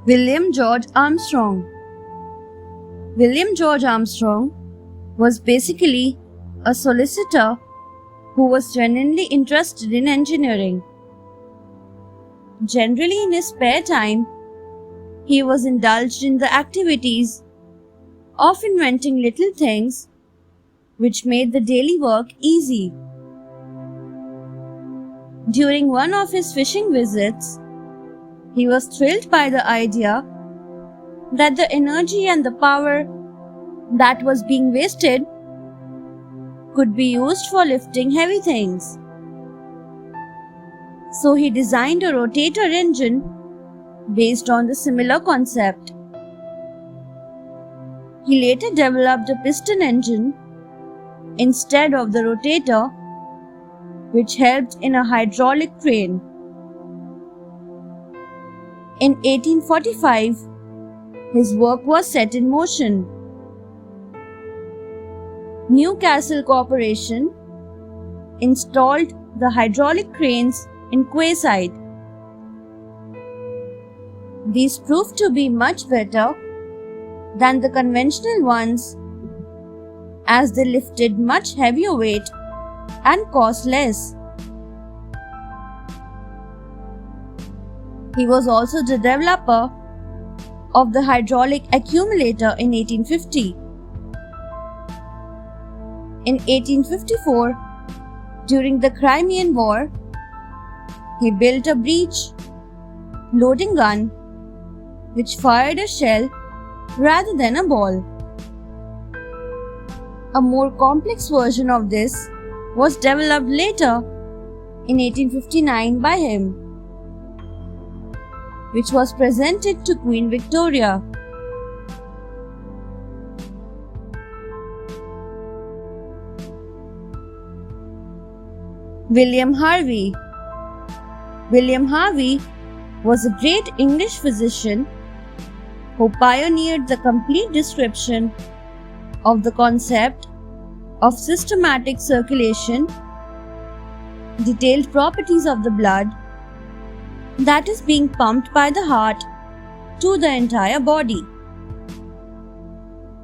William George Armstrong. William George Armstrong was basically a solicitor who was genuinely interested in engineering. Generally, in his spare time, he was indulged in the activities of inventing little things which made the daily work easy. During one of his fishing visits, he was thrilled by the idea that the energy and the power that was being wasted could be used for lifting heavy things. So he designed a rotator engine based on the similar concept. He later developed a piston engine instead of the rotator, which helped in a hydraulic crane. In 1845, his work was set in motion. Newcastle Corporation installed the hydraulic cranes in Quayside. These proved to be much better than the conventional ones as they lifted much heavier weight and cost less. He was also the developer of the hydraulic accumulator in 1850. In 1854, during the Crimean War, he built a breech loading gun which fired a shell rather than a ball. A more complex version of this was developed later in 1859 by him, which was presented to Queen Victoria. William Harvey. William Harvey was a great English physician who pioneered the complete description of the concept of systematic circulation, detailed properties of the blood that is being pumped by the heart to the entire body.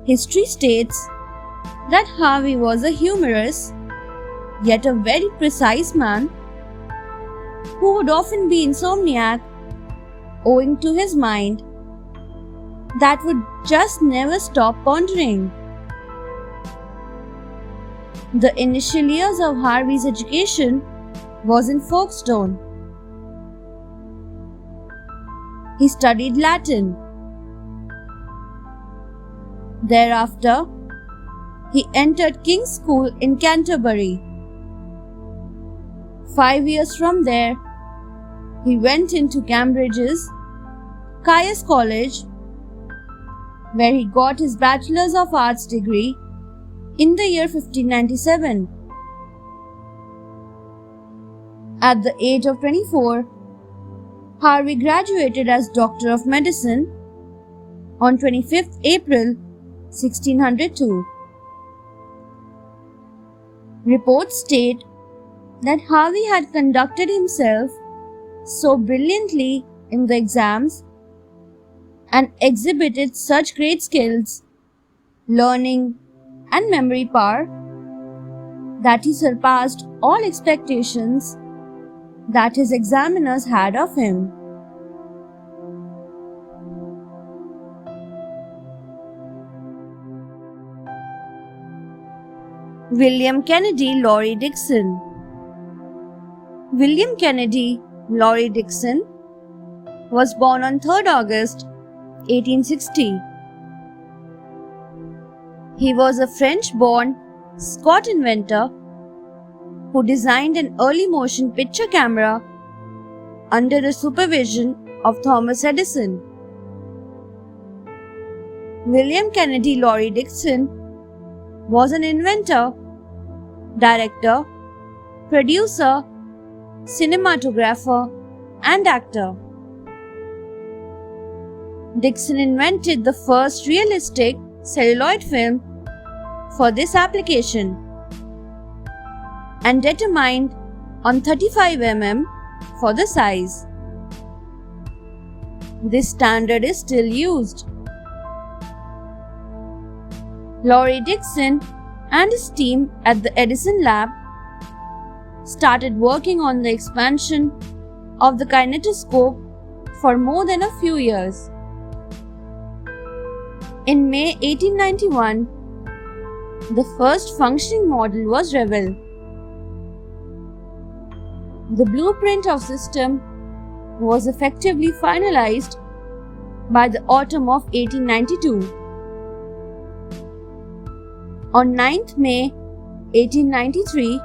History states that Harvey was a humorous yet a very precise man who would often be insomniac owing to his mind that would just never stop pondering. The initial years of Harvey's education was in Folkestone. He studied Latin. Thereafter, he entered King's School in Canterbury. 5 years from there, he went into Cambridge's Caius College, where he got his Bachelor's of Arts degree in the year 1597. At the age of 24, Harvey graduated as Doctor of Medicine on 25th April 1602. Reports state that Harvey had conducted himself so brilliantly in the exams and exhibited such great skills, learning, and memory power that he surpassed all expectations that his examiners had of him. William Kennedy Laurie Dixon. William Kennedy Laurie Dixon was born on 3rd August 1860. He was a French-born Scot inventor who designed an early motion picture camera under the supervision of Thomas Edison. William Kennedy Laurie Dixon was an inventor, director, producer, cinematographer, and actor. Dixon invented the first realistic celluloid film for this application and determined on 35 mm for the size. This standard is still used. Laurie Dixon and his team at the Edison lab started working on the expansion of the kinetoscope for more than a few years. In May 1891, the first functioning model was revealed. The blueprint of system was effectively finalized by the autumn of 1892. On 9th May 1893,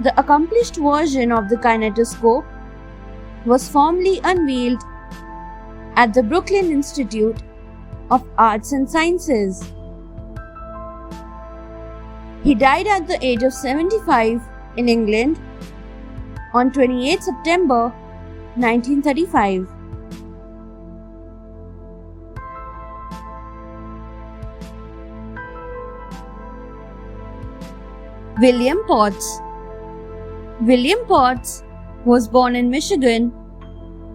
the accomplished version of the kinetoscope was formally unveiled at the Brooklyn Institute of Arts and Sciences. He died at the age of 75 in England on 28 September 1935. William Potts. William Potts was born in Michigan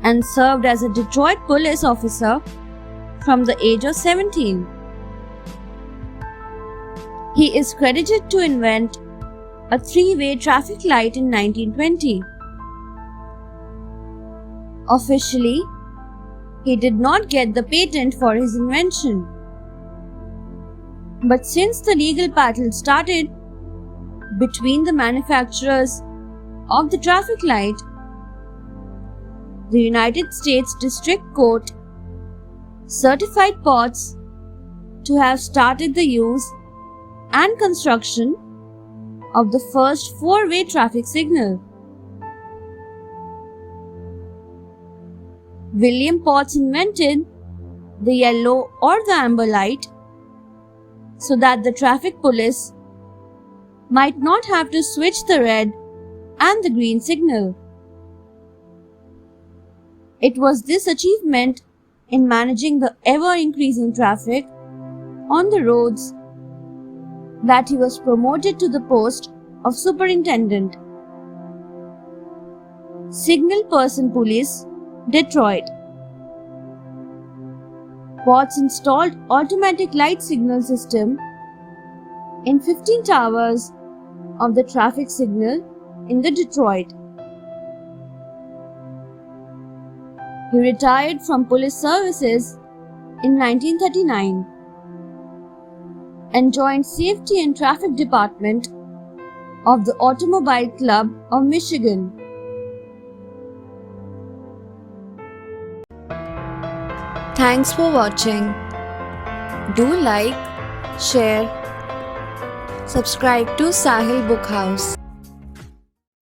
and served as a Detroit police officer from the age of 17. He is credited to invent a three-way traffic light in 1920. Officially, he did not get the patent for his invention. But since the legal battle started between the manufacturers of the traffic light, the United States District Court certified Potts to have started the use and construction of the first four-way traffic signal. William Potts invented the yellow or the amber light so that the traffic police might not have to switch the red and the green signal. It was this achievement in managing the ever-increasing traffic on the roads that he was promoted to the post of superintendent. Signal Person Police, Detroit. Potts installed automatic light signal system in 15 towers of the traffic signal in the Detroit. He retired from police services in 1939 and joined Safety and Traffic Department of the Automobile Club of Michigan. Thanks for watching. Do like, share, subscribe to Sahil Book House.